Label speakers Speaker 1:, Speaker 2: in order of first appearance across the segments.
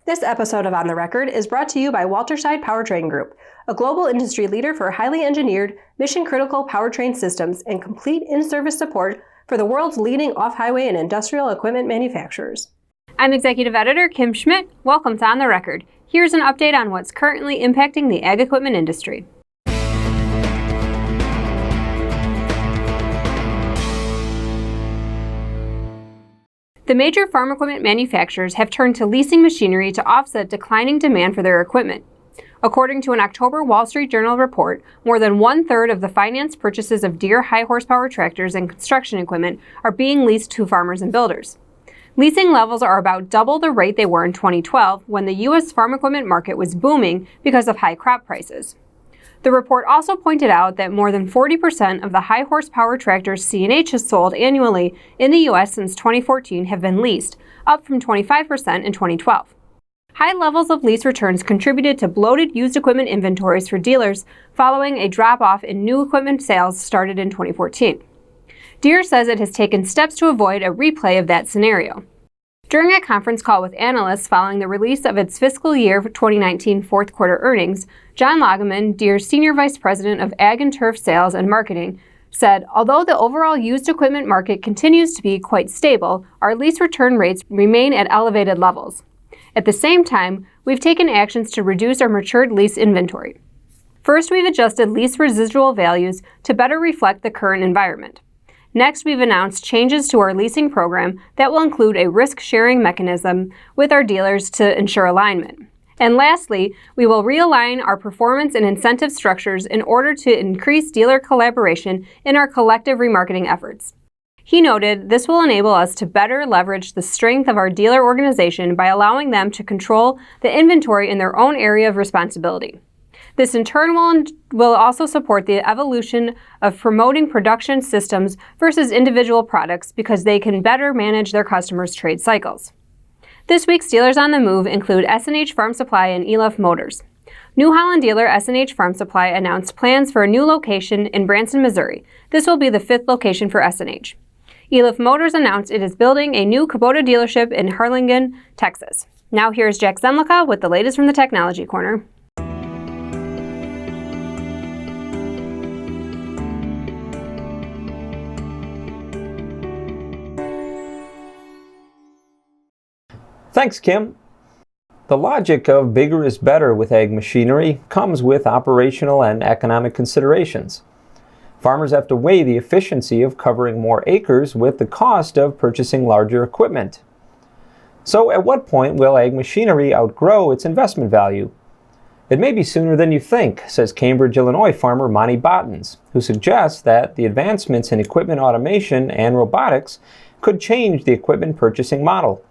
Speaker 1: This episode of On the Record is brought to you by Walterside Powertrain Group, a global industry leader for highly engineered, mission-critical powertrain systems and complete in-service support for the world's leading off-highway and industrial equipment manufacturers.
Speaker 2: I'm Executive Editor Kim Schmidt. Welcome to On the Record. Here's an update on what's currently impacting the ag equipment industry. The major farm equipment manufacturers have turned to leasing machinery to offset declining demand for their equipment. According to an October Wall Street Journal report, more than one-third of the financed purchases of Deere high-horsepower tractors and construction equipment are being leased to farmers and builders. Leasing levels are about double the rate they were in 2012, when the U.S. farm equipment market was booming because of high crop prices. The report also pointed out that more than 40% of the high-horsepower tractors C&H has sold annually in the U.S. since 2014 have been leased, up from 25% in 2012. High levels of lease returns contributed to bloated used equipment inventories for dealers following a drop-off in new equipment sales started in 2014. Deere says it has taken steps to avoid a replay of that scenario. During a conference call with analysts following the release of its fiscal year 2019 fourth quarter earnings, John Lageman, Deere's Senior Vice President of Ag and Turf Sales and Marketing, said, although the overall used equipment market continues to be quite stable, our lease return rates remain at elevated levels. At the same time, we've taken actions to reduce our matured lease inventory. First, we've adjusted lease residual values to better reflect the current environment. Next, we've announced changes to our leasing program that will include a risk-sharing mechanism with our dealers to ensure alignment. And lastly, we will realign our performance and incentive structures in order to increase dealer collaboration in our collective remarketing efforts. He noted this will enable us to better leverage the strength of our dealer organization by allowing them to control the inventory in their own area of responsibility. This in turn will also support the evolution of promoting production systems versus individual products because they can better manage their customers' trade cycles. This week's dealers on the move include S&H Farm Supply and Elif Motors. New Holland dealer S&H Farm Supply announced plans for a new location in Branson, Missouri. This will be the 5th location for S&H. Elif Motors announced it is building a new Kubota dealership in Harlingen, Texas. Now here's Jack Zemlicka with the latest from the Technology Corner.
Speaker 3: Thanks, Kim. The logic of bigger is better with ag machinery comes with operational and economic considerations. Farmers have to weigh the efficiency of covering more acres with the cost of purchasing larger equipment. So at what point will ag machinery outgrow its investment value? It may be sooner than you think, says Cambridge, Illinois farmer Monty Bottens, who suggests that the advancements in equipment automation and robotics could change the equipment purchasing model.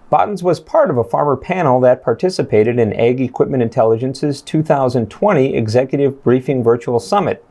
Speaker 3: Bottens was part of a farmer panel that participated in Ag Equipment Intelligence's 2020 Executive Briefing Virtual Summit.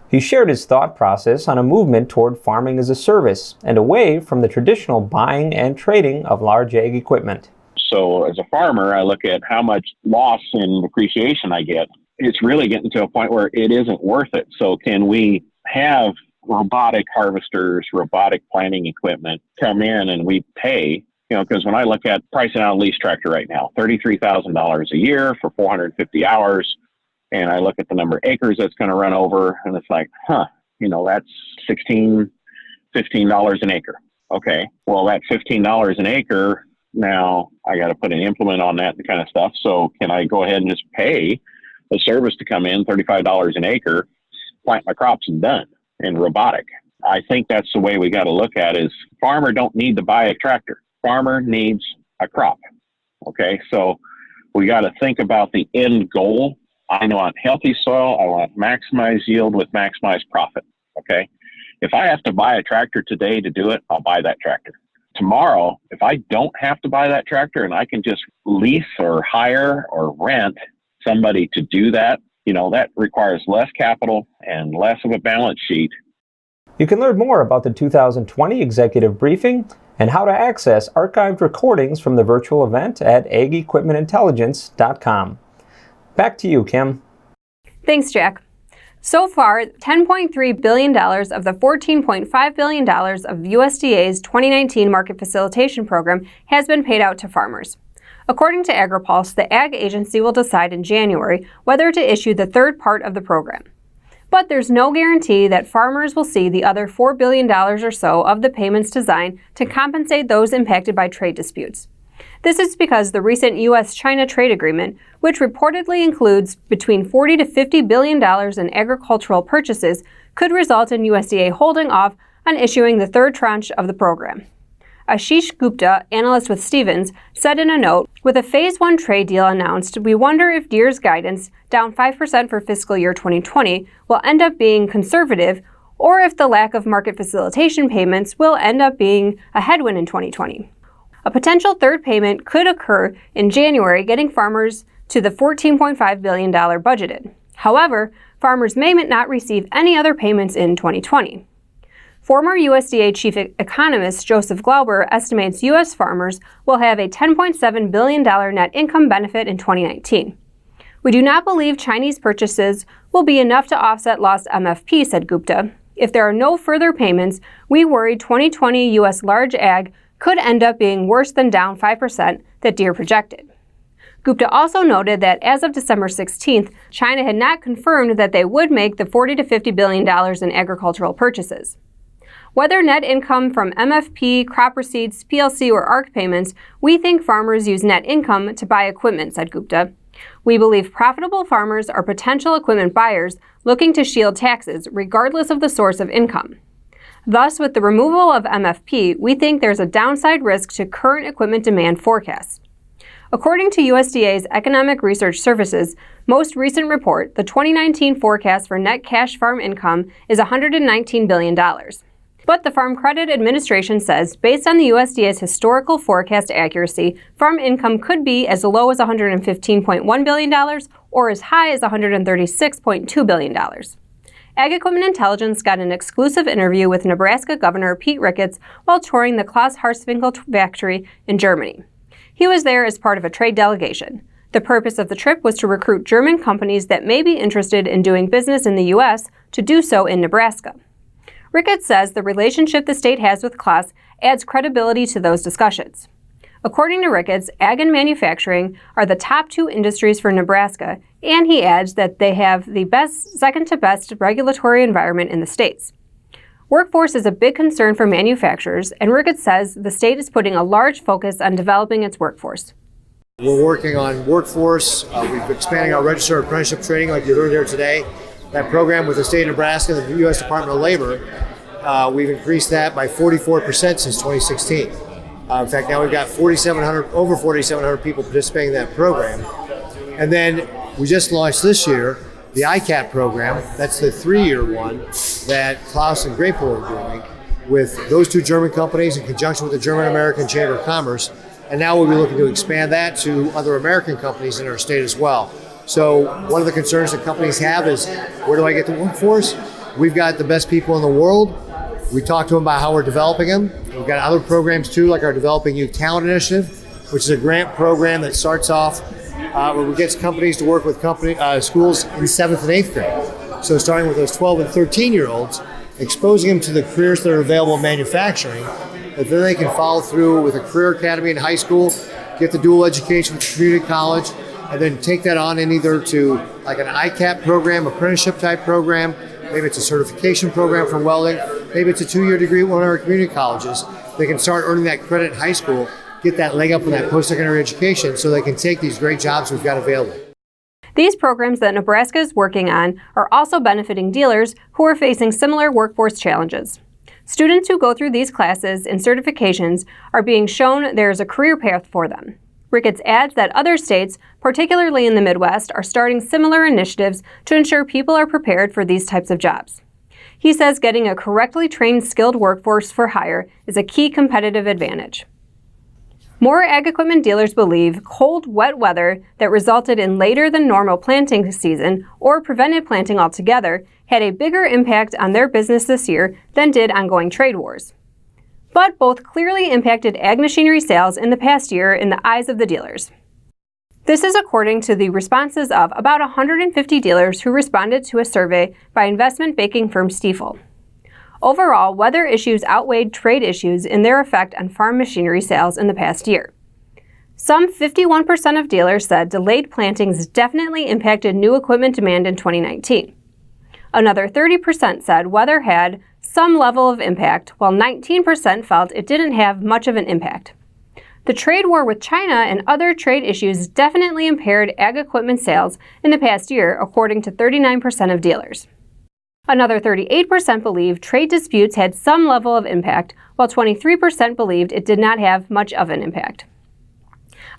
Speaker 3: He shared his thought process on a movement toward farming as a service and away from the traditional buying and trading of large ag equipment.
Speaker 4: So as a farmer, I look at how much loss in depreciation I get. It's really getting to a point where it isn't worth it. So can we have robotic harvesters, robotic planting equipment come in and we pay? Because when I look at pricing out a lease tractor right now, $33,000 a year for 450 hours, and I look at the number of acres that's going to run over, and it's like, that's $15 an acre. Okay, well, that $15 an acre, now I got to put an implement on that and kind of stuff. So can I go ahead and just pay a service to come in, $35 an acre, plant my crops and done, and robotic? I think that's the way we got to look at it, is farmer don't need to buy a tractor. Farmer needs a crop. Okay, so we got to think about the end goal. I want healthy soil. I want maximized yield with maximized profit. Okay, if I have to buy a tractor today to do it, I'll buy that tractor. Tomorrow, if I don't have to buy that tractor and I can just lease or hire or rent somebody to do that, that requires less capital and less of a balance sheet.
Speaker 3: You can learn more about the 2020 Executive Briefing and how to access archived recordings from the virtual event at agequipmentintelligence.com. Back to you, Kim.
Speaker 2: Thanks, Jack. So far, $10.3 billion of the $14.5 billion of USDA's 2019 Market Facilitation Program has been paid out to farmers. According to AgriPulse, the Ag Agency will decide in January whether to issue the third part of the program. But there's no guarantee that farmers will see the other $4 billion or so of the payments designed to compensate those impacted by trade disputes. This is because the recent U.S.-China trade agreement, which reportedly includes between $40 to $50 billion in agricultural purchases, could result in USDA holding off on issuing the third tranche of the program. Ashish Gupta, analyst with Stephens, said in a note, "With a Phase 1 trade deal announced, we wonder if Deere's guidance, down 5% for fiscal year 2020, will end up being conservative, or if the lack of market facilitation payments will end up being a headwind in 2020. A potential third payment could occur in January, getting farmers to the $14.5 billion budgeted. However, farmers may not receive any other payments in 2020. Former USDA Chief Economist Joseph Glauber estimates U.S. farmers will have a $10.7 billion net income benefit in 2019. We do not believe Chinese purchases will be enough to offset lost MFP, said Gupta. If there are no further payments, we worry 2020 U.S. large ag could end up being worse than down 5% that Deere projected. Gupta also noted that as of December 16th, China had not confirmed that they would make the $40 to $50 billion in agricultural purchases. Whether net income from MFP, crop receipts, PLC, or ARC payments, we think farmers use net income to buy equipment, said Gupta. We believe profitable farmers are potential equipment buyers looking to shield taxes, regardless of the source of income. Thus, with the removal of MFP, we think there's a downside risk to current equipment demand forecasts. According to USDA's Economic Research Services most recent report, the 2019 forecast for net cash farm income is $119 billion. But the Farm Credit Administration says, based on the USDA's historical forecast accuracy, farm income could be as low as $115.1 billion or as high as $136.2 billion. Ag Equipment Intelligence got an exclusive interview with Nebraska Governor Pete Ricketts while touring the Klaus-Harswinkel factory in Germany. He was there as part of a trade delegation. The purpose of the trip was to recruit German companies that may be interested in doing business in the U.S. to do so in Nebraska. Ricketts says the relationship the state has with Klaus adds credibility to those discussions. According to Ricketts, ag and manufacturing are the top two industries for Nebraska, and he adds that they have the second to best regulatory environment in the states. Workforce is a big concern for manufacturers, and Ricketts says the state is putting a large focus on developing its workforce.
Speaker 5: We're working on workforce. We've expanding our registered apprenticeship training like you heard here today. That program with the state of Nebraska and the U.S. Department of Labor, we've increased that by 44% since 2016. In fact, now we've got over 4,700 people participating in that program. And then we just launched this year the ICAP program. That's the 3-year one that Klaus and Graypool are doing with those two German companies in conjunction with the German-American Chamber of Commerce. And now we'll be looking to expand that to other American companies in our state as well. So one of the concerns that companies have is, where do I get the workforce? We've got the best people in the world. We talk to them about how we're developing them. We've got other programs too, like our Developing Youth Talent Initiative, which is a grant program that starts off where we get companies to work with schools in 7th and 8th grade. So starting with those 12 and 13-year-olds, exposing them to the careers that are available in manufacturing, that then they can follow through with a career academy in high school, get the dual education with community college, and then take that on in either to like an ICAP program, apprenticeship type program, maybe it's a certification program for welding, maybe it's a 2-year degree at one of our community colleges. They can start earning that credit in high school, get that leg up in that post-secondary education so they can take these great jobs we've got available.
Speaker 2: These programs that Nebraska is working on are also benefiting dealers who are facing similar workforce challenges. Students who go through these classes and certifications are being shown there is a career path for them. Ricketts adds that other states, particularly in the Midwest, are starting similar initiatives to ensure people are prepared for these types of jobs. He says getting a correctly trained, skilled workforce for hire is a key competitive advantage. More ag equipment dealers believe cold, wet weather that resulted in later than normal planting season or prevented planting altogether had a bigger impact on their business this year than did ongoing trade wars. But both clearly impacted ag machinery sales in the past year in the eyes of the dealers. This is according to the responses of about 150 dealers who responded to a survey by investment banking firm Stifel. Overall, weather issues outweighed trade issues in their effect on farm machinery sales in the past year. Some 51% of dealers said delayed plantings definitely impacted new equipment demand in 2019. Another 30% said weather had some level of impact, while 19% felt it didn't have much of an impact. The trade war with China and other trade issues definitely impaired ag equipment sales in the past year, according to 39% of dealers. Another 38% believed trade disputes had some level of impact, while 23% believed it did not have much of an impact.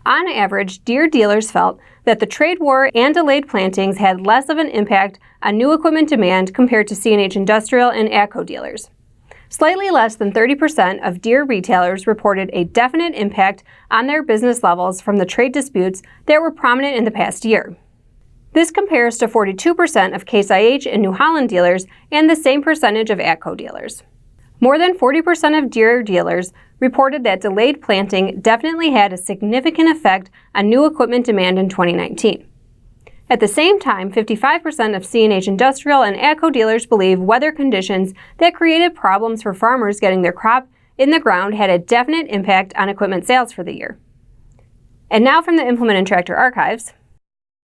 Speaker 2: On average, Deere dealers felt that the trade war and delayed plantings had less of an impact on new equipment demand compared to CNH Industrial and AGCO dealers. Slightly less than 30% of Deere retailers reported a definite impact on their business levels from the trade disputes that were prominent in the past year. This compares to 42% of Case IH and New Holland dealers and the same percentage of AGCO dealers. More than 40% of Deere dealers reported that delayed planting definitely had a significant effect on new equipment demand in 2019. At the same time, 55% of CNH Industrial and AGCO dealers believe weather conditions that created problems for farmers getting their crop in the ground had a definite impact on equipment sales for the year. And now from the Implement and Tractor Archives.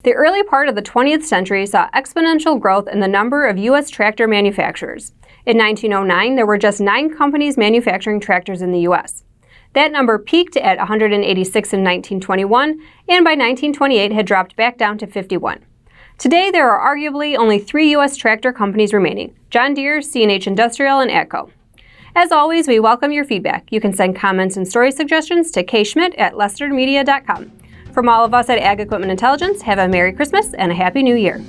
Speaker 2: The early part of the 20th century saw exponential growth in the number of U.S. tractor manufacturers. In 1909, there were just 9 companies manufacturing tractors in the U.S. That number peaked at 186 in 1921, and by 1928 had dropped back down to 51. Today, there are arguably only 3 U.S. tractor companies remaining: John Deere, CNH Industrial, and AGCO. As always, we welcome your feedback. You can send comments and story suggestions to kschmidt@lestermedia.com. From all of us at Ag Equipment Intelligence, have a Merry Christmas and a Happy New Year.